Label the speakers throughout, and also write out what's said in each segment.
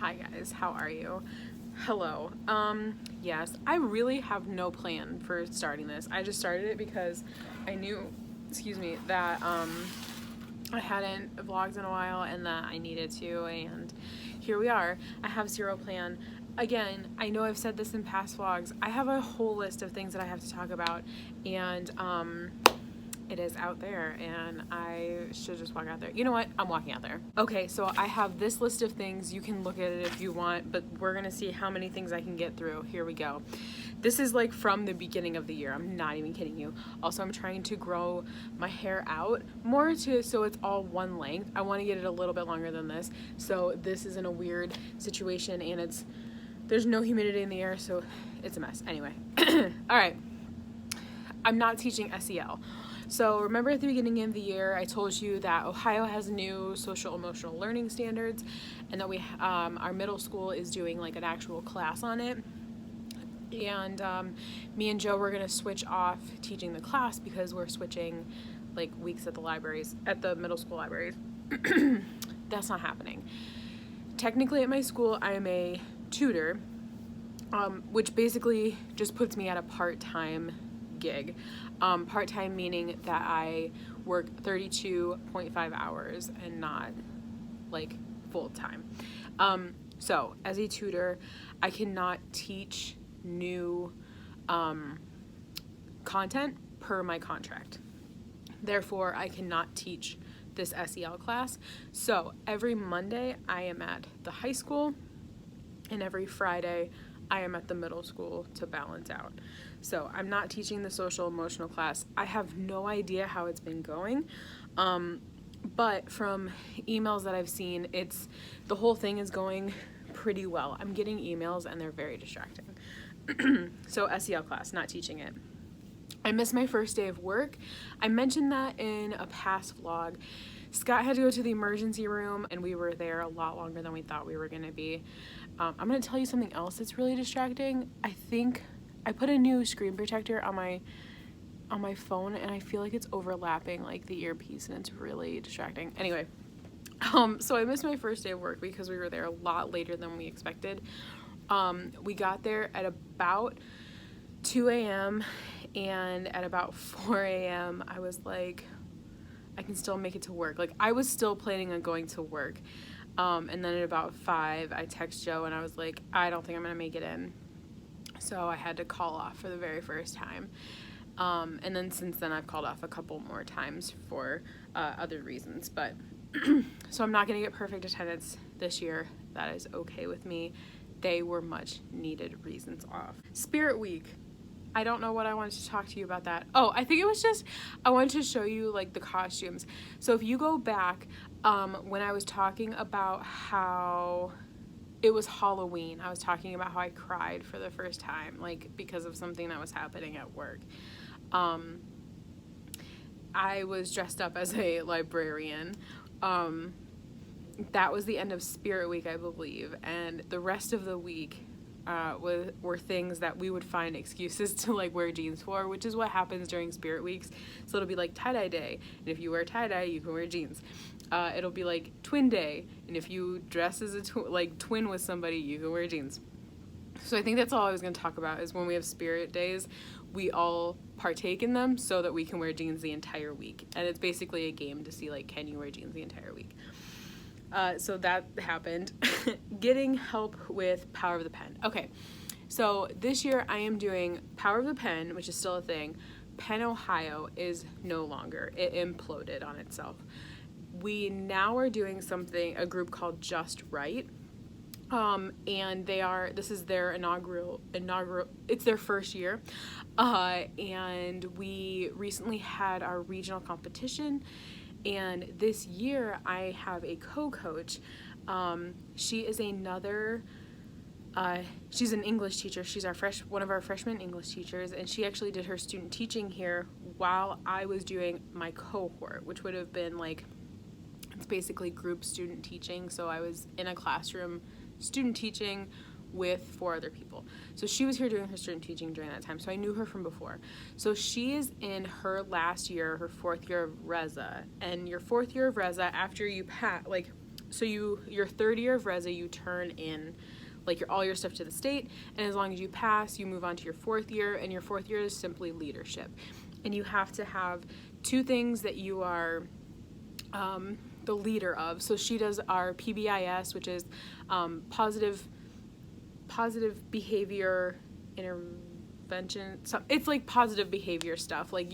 Speaker 1: Hi guys, how are you? Hello. Yes, I really have no plan for starting this. I just started it because I knew, that I hadn't vlogged in a while and that I needed to, and here we are. I have zero plan. Again, I know I've said this in past vlogs. I have a whole list of things that I have to talk about, and it is out there, and I should just walk out there. You know what? I'm walking out there. Okay, so I have this list of things. You can look at it if you want, but we're gonna see how many things I can get through. Here we go. This is like from the beginning of the year. I'm not even kidding you. Also, I'm trying to grow my hair out more so it's all one length. I want to get it a little bit longer than this. So this is in a weird situation, and there's no humidity in the air, so it's a mess. Anyway, all right. I'm not teaching SEL. So remember at the beginning of the year, I told you that Ohio has new social emotional learning standards, and that our middle school is doing like an actual class on it. And me and Joe were gonna switch off teaching the class because we're switching like weeks at the middle school libraries. That's not happening. Technically at my school, I am a tutor, which basically just puts me at a part-time gig. Part-time meaning that I work 32.5 hours and not like full-time. So as a tutor, I cannot teach new content per my contract. Therefore, I cannot teach this SEL class. So every Monday I am at the high school, and every Friday I am at the middle school to balance out. So I'm not teaching the social emotional class. I have no idea how it's been going, but from emails that I've seen, the whole thing is going pretty well. I'm getting emails and they're very distracting. So SEL class, not teaching it. I missed my first day of work. I mentioned that in a past vlog. Scott had to go to the emergency room, and we were there a lot longer than we thought we were going to be. I'm going to tell you something else that's really distracting. I think I put a new screen protector on my phone, and I feel like it's overlapping like the earpiece, and it's really distracting. Anyway, so I missed my first day of work because we were there a lot later than we expected. We got there at about 2 a.m. and at about 4 a.m. I was like, I can still make it to work. Like, I was still planning on going to work. And then at about 5, I text Joe and I was like, I don't think I'm gonna make it in. So I had to call off for the very first time. And then since then I've called off a couple more times for other reasons. But so I'm not gonna get perfect attendance this year. That is okay with me. They were much needed reasons off. Spirit Week. I don't know what I wanted to talk to you about that. Oh, I think it was just, I wanted to show you like the costumes. So if you go back, when I was talking about how it was Halloween, I was talking about how I cried for the first time, like because of something that was happening at work. I was dressed up as a librarian. That was the end of Spirit Week, I believe, and the rest of the week were things that we would find excuses to like wear jeans for, which is what happens during Spirit Weeks. So it'll be like tie-dye day, and if you wear tie-dye, you can wear jeans. It'll be like twin day, and if you dress as a twin with somebody, you can wear jeans. So I think that's all I was going to talk about, is when we have Spirit Days, we all partake in them so that we can wear jeans the entire week. And it's basically a game to see like, can you wear jeans the entire week? So that happened. Getting help with Power of the Pen. Okay, so this year I am doing Power of the Pen, which is still a thing. Pen Ohio is no longer. It imploded on itself. We now are doing a group called Just Right. And this is their inaugural, it's their first year. And we recently had our regional competition. And this year I have a co-coach. She is she's an English teacher. She's one of our freshman English teachers, and she actually did her student teaching here while I was doing my cohort, which would have been like, it's basically group student teaching. So I was in a classroom student teaching with 4 other people. So she was here doing her student teaching during that time, so I knew her from before. So she is in her last year, her 4th year of Reza, and your 4th year of Reza, after you pass, like, so your third year of Resi, you turn in like all your stuff to the state, and as long as you pass, you move on to your fourth year, and your fourth year is simply leadership. And you have to have 2 things that you are the leader of. So she does our PBIS, which is positive behavior intervention. So it's like positive behavior stuff. Like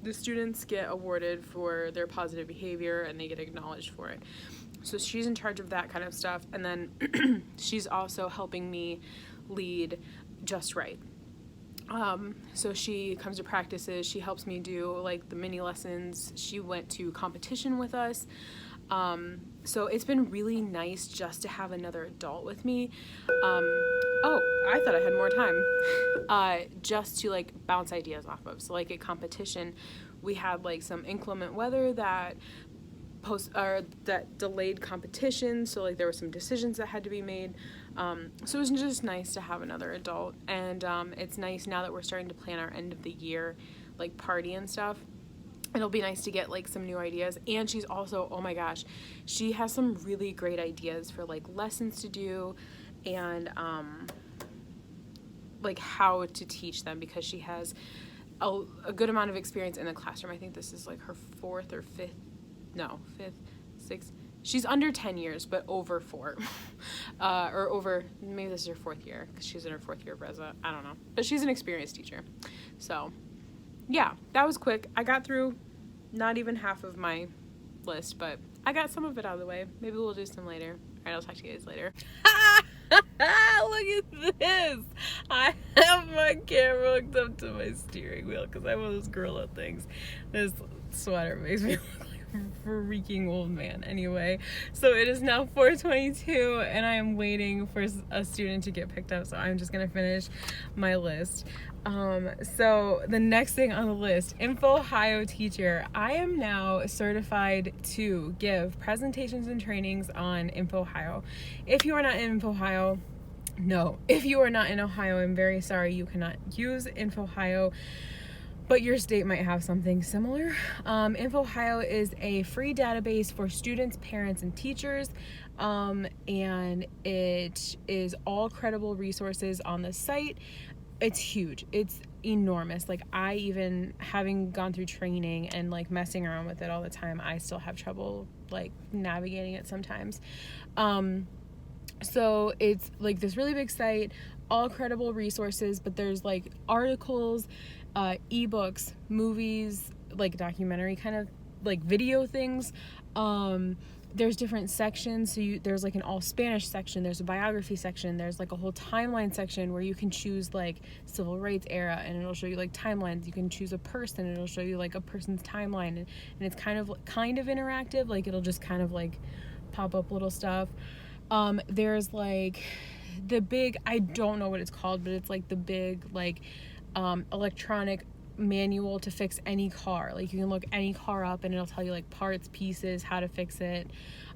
Speaker 1: the students get awarded for their positive behavior and they get acknowledged for it. So she's in charge of that kind of stuff. And then she's also helping me lead Just Right. So she comes to practices, she helps me do like the mini lessons, she went to competition with us. So it's been really nice just to have another adult with me. I thought I had more time, just to like bounce ideas off of. So like at competition, we had like some inclement weather that delayed competition. So like there were some decisions that had to be made. So it was just nice to have another adult. And it's nice now that we're starting to plan our end of the year like party and stuff. It'll be nice to get like some new ideas. And she's also, oh my gosh, she has some really great ideas for like lessons to do and like how to teach them, because she has a good amount of experience in the classroom. I think this is like her fifth, sixth. She's under 10 years, but over 4. Or over, maybe this is her 4th year, because she's in her 4th year of Reza. I don't know. But she's an experienced teacher. So, yeah, that was quick. I got through not even half of my list, but I got some of it out of the way. Maybe we'll do some later. All right, I'll talk to you guys later. Look at this. I have my camera hooked up to my steering wheel because I'm one of those gorilla things. This sweater makes me look like a freaking old man. Anyway, so it is now 4:22 and I am waiting for a student to get picked up, so I'm just gonna finish my list. So the next thing on the list, InfoHi teacher. I am now certified to give presentations and trainings on InfoHi. If you are not in InfoHi, if you are not in Ohio, I'm very sorry you cannot use InfoHi, but your state might have something similar. InfoHi is a free database for students, parents, and teachers, and it is all credible resources on the site. It's huge. It's enormous. Like, I even, having gone through training and like messing around with it all the time, I still have trouble like navigating it sometimes. So it's like this really big site, all credible resources, but there's like articles, ebooks, movies, like documentary kind of like video things. There's different sections. So there's like an all Spanish section, there's a biography section, there's like a whole timeline section where you can choose like civil rights era, and it'll show you like timelines. You can choose a person, and it'll show you like a person's timeline, and it's kind of interactive. Like, it'll just kind of like pop up little stuff. There's like the big, I don't know what it's called, but it's like the big like electronic manual to fix any car. Like, you can look any car up and it'll tell you like parts, pieces, how to fix it.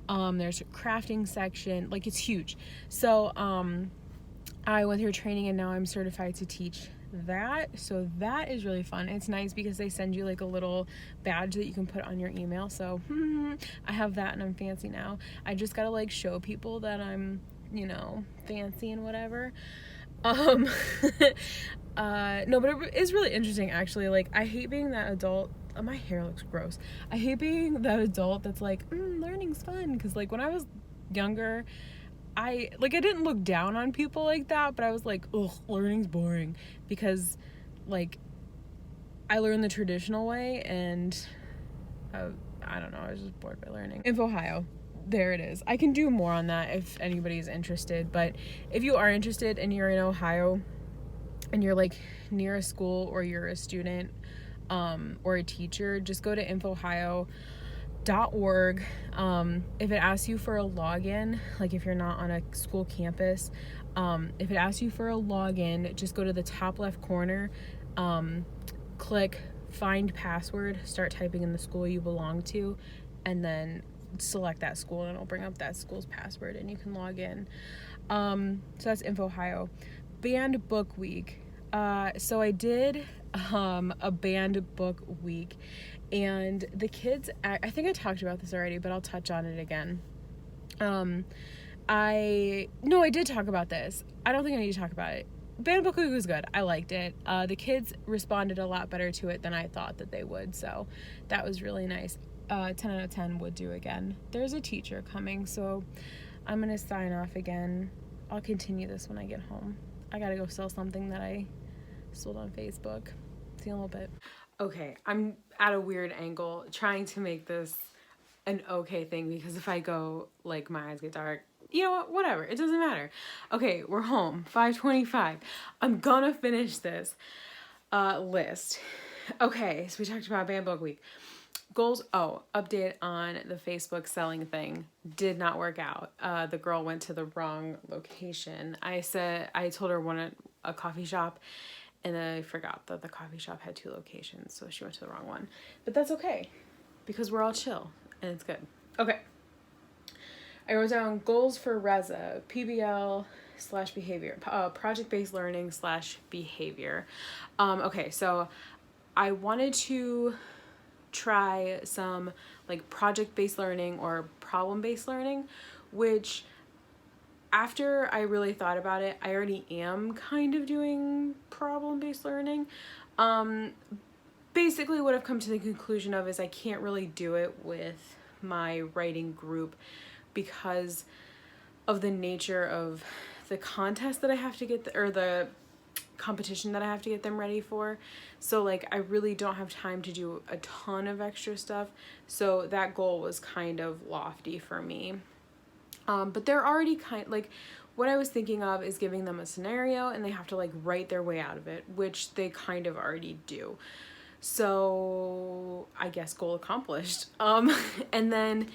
Speaker 1: There's a crafting section. Like, it's huge. So I went through training and now I'm certified to teach that. So that is really fun. It's nice because they send you like a little badge that you can put on your email. So I have that and I'm fancy now. I just gotta like show people that I'm, fancy and whatever. No, but it is really interesting actually. Like, I hate being that adult. Oh, my hair looks gross. I hate being that adult that's like, learning's fun. Because like when I was younger, I didn't look down on people like that, but I was like, ugh, learning's boring, because like I learned the traditional way, and I don't know, I was just bored by learning. InfoHi, there it is. I can do more on that if anybody's interested, but if you are interested and you're in Ohio and you're like near a school, or you're a student or a teacher, just go to InfoHi.org. If it asks you for a login, like if you're not on a school campus, if it asks you for a login, just go to the top left corner, click find password, start typing in the school you belong to, and then select that school, and it'll bring up that school's password and you can log in. So that's InfoHi. Band book week. So I did a band book week, and the kids, I think I talked about this already, but I'll touch on it again. I did talk about this. I don't think I need to talk about it. Band Book Week was good. I liked it. The kids responded a lot better to it than I thought that they would, so that was really nice. 10 out of 10 would do again. There's a teacher coming, so I'm gonna sign off again. I'll continue this when I get home. I gotta go sell something that I sold on Facebook. See you in a little bit. Okay, I'm at a weird angle trying to make this an okay thing, because if I go, like, my eyes get dark, you know what, whatever, it doesn't matter. Okay, we're home, 5:25. I'm gonna finish this list. Okay, so we talked about Band Book Week. Goals, update on the Facebook selling thing. Did not work out. The girl went to the wrong location. I told her one at a coffee shop, and I forgot that the coffee shop had 2 locations, so she went to the wrong one. But that's okay, because we're all chill, and it's good. Okay. I wrote down goals for Reza, PBL/behavior, project-based learning/behavior. Okay, so I wanted to try some like project-based learning or problem-based learning, which after I really thought about it, I already am kind of doing problem-based learning. Basically what I've come to the conclusion of is I can't really do it with my writing group because of the nature of the contest that I have to get, or the competition that I have to get them ready for. So like I really don't have time to do a ton of extra stuff. So that goal was kind of lofty for me. But they're already like, what I was thinking of is giving them a scenario and they have to like write their way out of it, which they kind of already do. So I guess goal accomplished. And then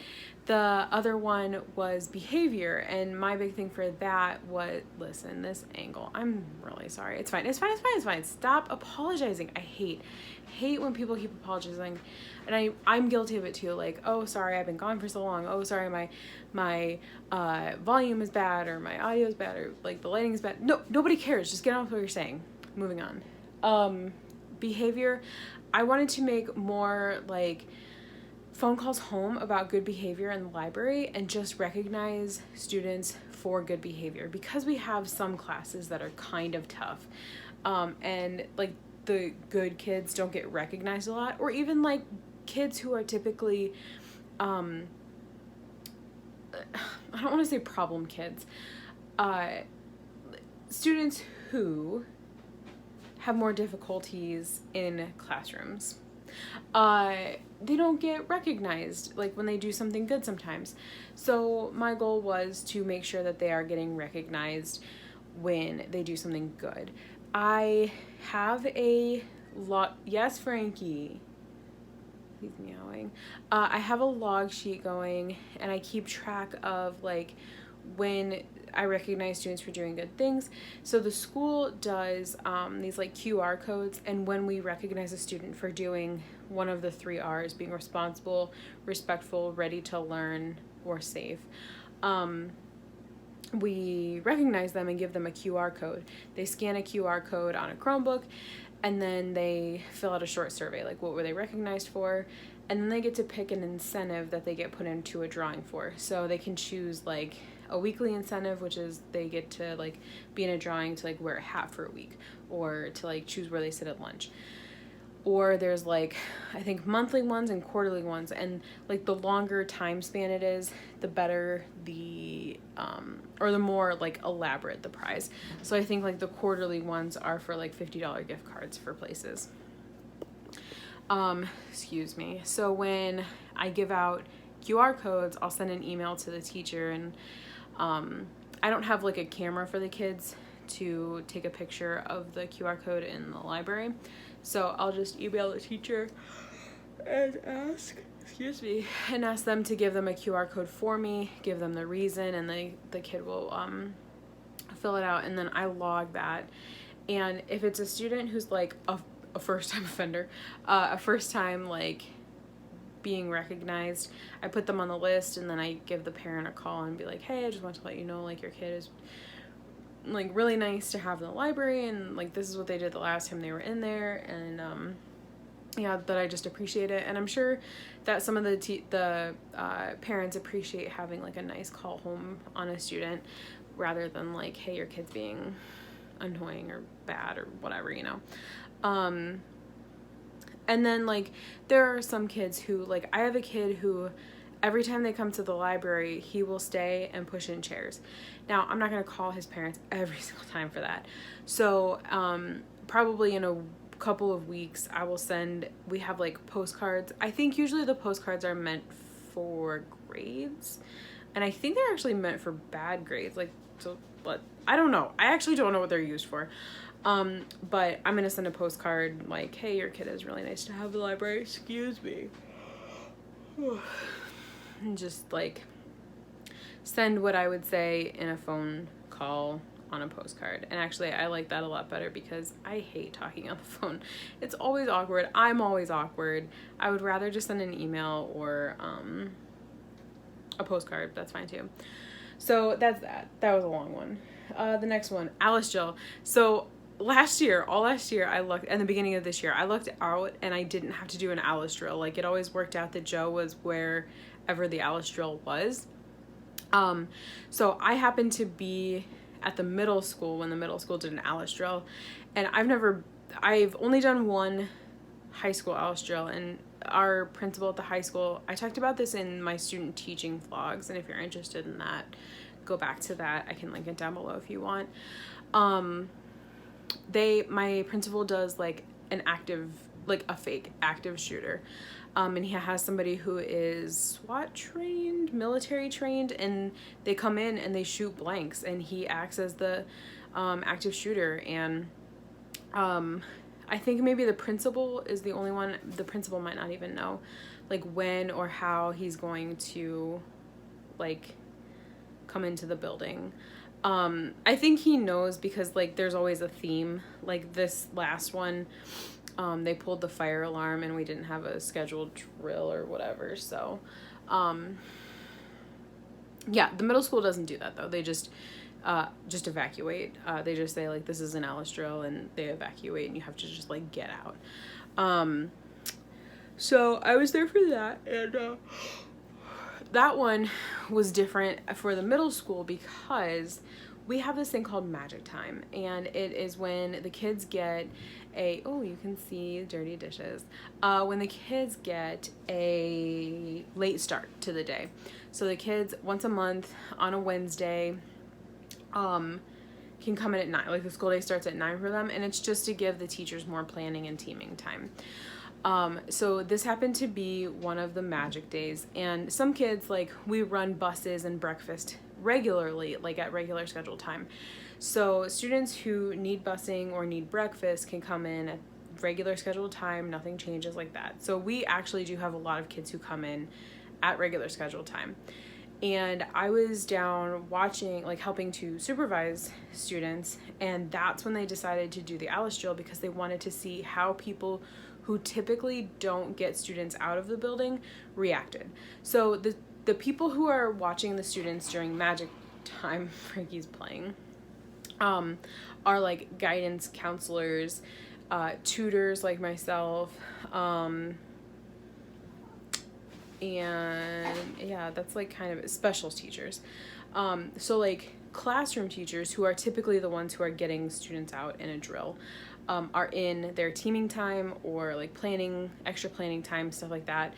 Speaker 1: the other one was behavior, and my big thing for that was, listen, this angle, I'm really sorry. It's fine. Stop apologizing. I hate when people keep apologizing, and I'm guilty of it too. Like, oh, sorry, I've been gone for so long. Oh, sorry, my volume is bad, or my audio is bad, or like the lighting is bad. No, nobody cares. Just get on with what you're saying. Moving on. Behavior, I wanted to make more like phone calls home about good behavior in the library and just recognize students for good behavior, because we have some classes that are kind of tough, and like the good kids don't get recognized a lot, or even like kids who are typically I don't want to say problem kids, students who have more difficulties in classrooms. They don't get recognized like when they do something good sometimes. So my goal was to make sure that they are getting recognized when they do something good. I have a lot, yes, Frankie, he's meowing. I have a log sheet going, and I keep track of like when I recognize students for doing good things. So the school does these like QR codes, and when we recognize a student for doing one of the 3 R's, being responsible, respectful, ready to learn, or safe, we recognize them and give them a QR code. They scan a QR code on a Chromebook, and then they fill out a short survey, like what were they recognized for, and then they get to pick an incentive that they get put into a drawing for. So they can choose like a weekly incentive, which is they get to like be in a drawing to like wear a hat for a week, or to like choose where they sit at lunch. Or there's like, I think monthly ones and quarterly ones, and like the longer time span it is, the better the or the more like elaborate the prize. So I think like the quarterly ones are for like $50 gift cards for places. Excuse me. So when I give out QR codes, I'll send an email to the teacher, and I don't have like a camera for the kids to take a picture of the QR code in the library. So I'll just email the teacher and ask them to give them a QR code for me, give them the reason, and the kid will fill it out, and then I log that. And if it's a student who's like a first-time offender, a first-time like being recognized, I put them on the list, and then I give the parent a call and be like, hey, I just want to let you know like your kid is like really nice to have in the library, and like this is what they did the last time they were in there, and yeah, that I just appreciate it. And I'm sure that some of the parents appreciate having like a nice call home on a student rather than like, hey, your kid's being annoying or bad or whatever, you know. And then like there are some kids who, like, I have a kid who every time they come to the library, he will stay and push in chairs. Now, I'm not going to call his parents every single time for that. So probably in a couple of weeks, I will send, we have like postcards. I think usually the postcards are meant for grades. And I think they're actually meant for bad grades. Like, so, but I don't know. I actually don't know what they're used for. But I'm going to send a postcard like, hey, your kid is really nice to have the library. Excuse me. And just like send what I would say in a phone call on a postcard. And actually I like that a lot better because I hate talking on the phone. It's always awkward. I'm always awkward. I would rather just send an email or a postcard. That's fine too. So that's that. That was a long one. The next one, Alice Jill. So all last year, I lucked, and the beginning of this year, I lucked out and I didn't have to do an Alice drill. Like, it always worked out that Joe was wherever the Alice drill was. So I happened to be at the middle school when the middle school did an Alice drill, and I've only done one high school Alice drill, and our principal at the high school, I talked about this in my student teaching vlogs, and if you're interested in that, go back to that. I can link it down below if you want. My principal does like a fake active shooter. And he has somebody who is SWAT trained, military trained, and they come in and they shoot blanks, and he acts as the active shooter. And I think maybe the principal is the only one. The principal might not even know like when or how he's going to like come into the building. I think he knows because like there's always a theme. Like this last one, they pulled the fire alarm and we didn't have a scheduled drill or whatever. So, yeah, the middle school doesn't do that though. They just evacuate. They just say like, this is an Alice drill, and they evacuate and you have to just like get out. So I was there for that, and, that one was different for the middle school because we have this thing called magic time, and it is when the kids get you can see dirty dishes, when the kids get a late start to the day. So the kids once a month on a Wednesday can come in at 9, like the school day starts at 9 for them, and it's just to give the teachers more planning and teaming time. So this happened to be one of the magic days, and some kids, like, we run buses and breakfast regularly, like at regular scheduled time. So students who need busing or need breakfast can come in at regular scheduled time. Nothing changes like that. So we actually do have a lot of kids who come in at regular scheduled time. And I was down watching, like helping to supervise students, and that's when they decided to do the Alice drill because they wanted to see how people who typically don't get students out of the building reacted. So the people who are watching the students during magic time, Frankie's playing, are like guidance counselors, tutors like myself, and yeah, that's like kind of special teachers. So like classroom teachers, who are typically the ones who are getting students out in a drill, are in their teaming time or like extra planning time, stuff like that.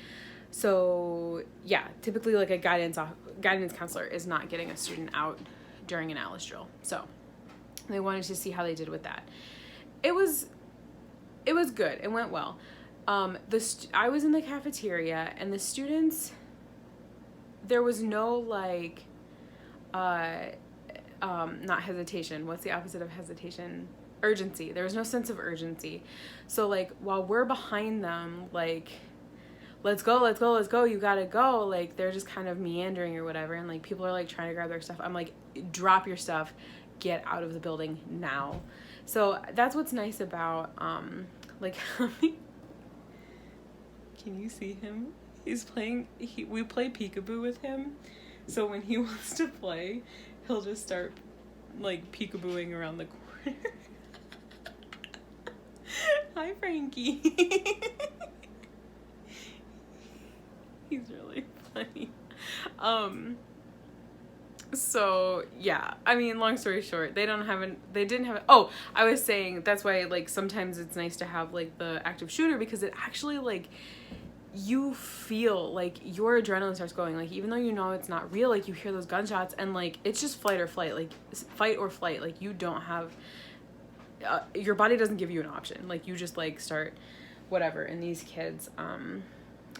Speaker 1: So yeah, typically like a guidance counselor is not getting a student out during an Alice drill. So they wanted to see how they did with that. It was good. It went well. I was in the cafeteria, and the students, there was no like, not hesitation. What's the opposite of hesitation? Urgency. There was no sense of urgency. So like, while we're behind them, like, let's go, you gotta go, like, they're just kind of meandering or whatever, and like people are like trying to grab their stuff. I'm like, drop your stuff, get out of the building now. So that's what's nice about like can you see him? He's playing, we play peekaboo with him, so when he wants to play, he'll just start like peekabooing around the corner. Hi, Frankie. He's really funny. So yeah, I mean, long story short, they didn't have it. Oh, I was saying that's why, like, sometimes it's nice to have, like, the active shooter, because it actually, like, you feel like your adrenaline starts going, like, even though you know it's not real, like, you hear those gunshots and, like, it's just fight or flight, like, fight or flight, like, you don't have, your body doesn't give you an option, like, you just, like, start whatever. And these kids,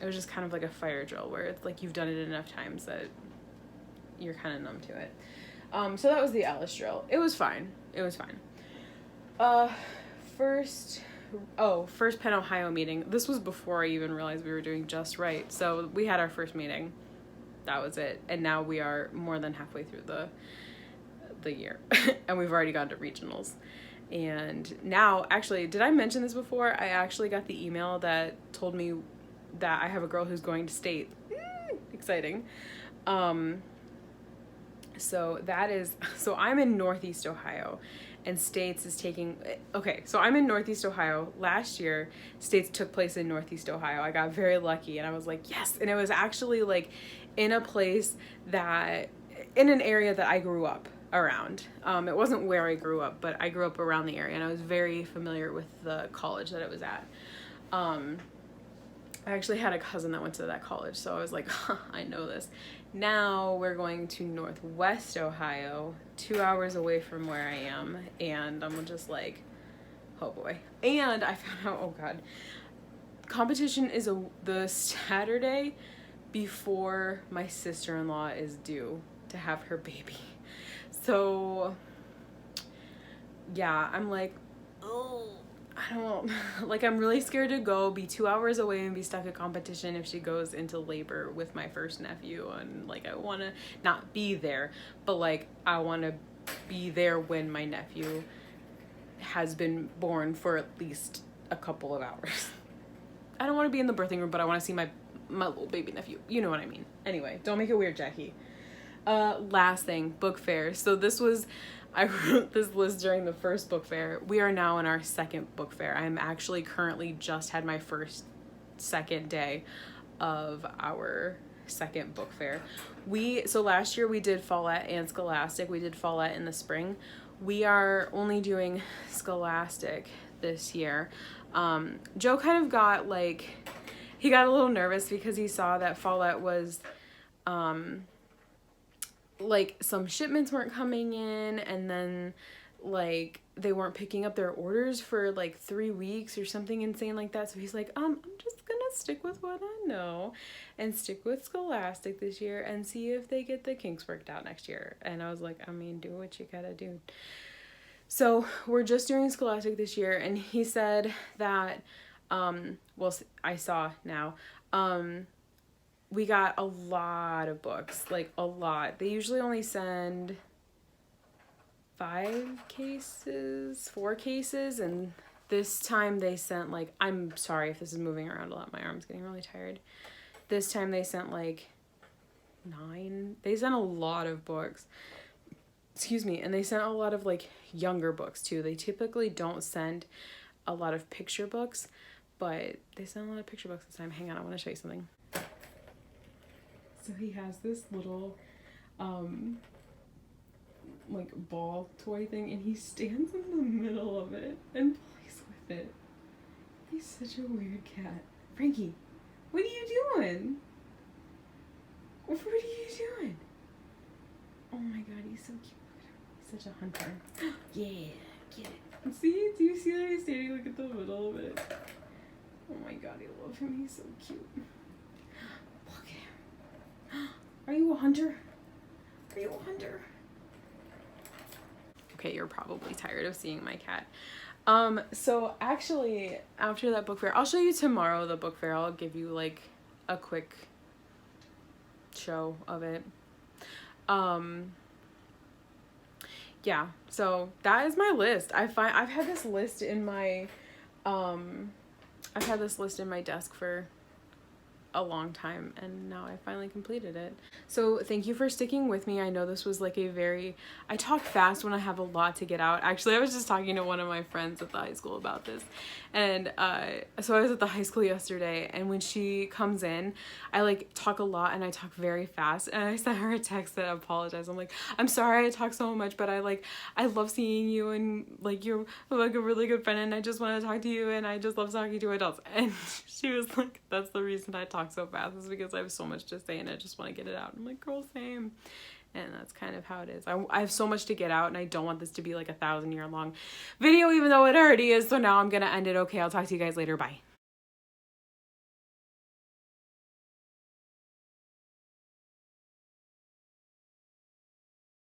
Speaker 1: it was just kind of like a fire drill where it's like you've done it enough times that you're kind of numb to it. So that was the Alice drill. It was fine. First Penn Ohio meeting. This was before I even realized we were doing Just Right. So we had our first meeting. That was it. And now we are more than halfway through the year. And we've already gone to regionals. And now, actually, did I mention this before? I actually got the email that told me that I have a girl who's going to state. Exciting. So I'm in Northeast Ohio, and States is taking, so I'm in Northeast Ohio. Last year, States took place in Northeast Ohio. I got very lucky, and I was like, yes. And it was actually, like, in an area that I grew up around. It wasn't where I grew up, but I grew up around the area, and I was very familiar with the college that it was at. I actually had a cousin that went to that college, so I was like, I know this. Now we're going to Northwest Ohio, 2 hours away from where I am, and I'm just like, oh boy. And I found out, oh god, competition is the Saturday before my sister-in-law is due to have her baby. So yeah, I'm like, oh, I don't, like, I'm really scared to go, be 2 hours away and be stuck at competition if she goes into labor with my first nephew. And, like, I want to not be there, but, like, I want to be there when my nephew has been born for at least a couple of hours. I don't want to be in the birthing room, but I want to see my little baby nephew. You know what I mean. Anyway, don't make it weird, Jackie. Last thing, book fair. So I wrote this list during the first book fair. We are now in our second book fair. I'm actually currently just had my second day of our second book fair. So last year we did Follett and Scholastic. We did Follett in the spring. We are only doing Scholastic this year. Joe kind of got, like, he got a little nervous because he saw that Follett was, like, some shipments weren't coming in, and then, like, they weren't picking up their orders for, like, 3 weeks or something insane like that. So he's like, I'm just gonna stick with what I know and stick with Scholastic this year and see if they get the kinks worked out next year. And I was like, I mean, do what you gotta do. So we're just doing Scholastic this year, and he said that, I saw now, we got a lot of books, like, a lot. They usually only send 4 cases, and this time they sent, like, I'm sorry if this is moving around a lot, my arm's getting really tired. This time they sent, like, 9. They sent a lot of books. Excuse me. And they sent a lot of, like, younger books, too. They typically don't send a lot of picture books, but they sent a lot of picture books this time. Hang on, I want to show you something. So he has this little, like, ball toy thing, and he stands in the middle of it and plays with it. He's such a weird cat. Frankie, what are you doing? What are you doing? Oh my god, he's so cute. He's such a hunter. Yeah, get it. See? Do you see that he's standing, like, at the middle of it? Oh my god, I love him. He's so cute. Look at him. Are you a hunter? Are you a hunter? Okay, you're probably tired of seeing my cat. So actually, after that book fair, I'll show you tomorrow the book fair. I'll give you, like, a quick show of it. Yeah, so that is my list. I've had this list in my desk for a long time, and now I finally completed it. So thank you for sticking with me. I know this was like I talk fast when I have a lot to get out. Actually, I was just talking to one of my friends at the high school about this, and so I was at the high school yesterday, and when she comes in, I like talk a lot and I talk very fast, and I sent her a text that I apologize. I'm like, I'm sorry I talk so much, but I love seeing you, and like you're like a really good friend, and I just want to talk to you, and I just love talking to adults. And she was like, that's the reason I talk so fast, is because I have so much to say and I just want to get it out. I'm like, girl, same. And that's kind of how it is. I have so much to get out, and I don't want this to be like a 1,000-year long video, even though it already is. So now I'm gonna end it. Okay, I'll talk to you guys later. Bye.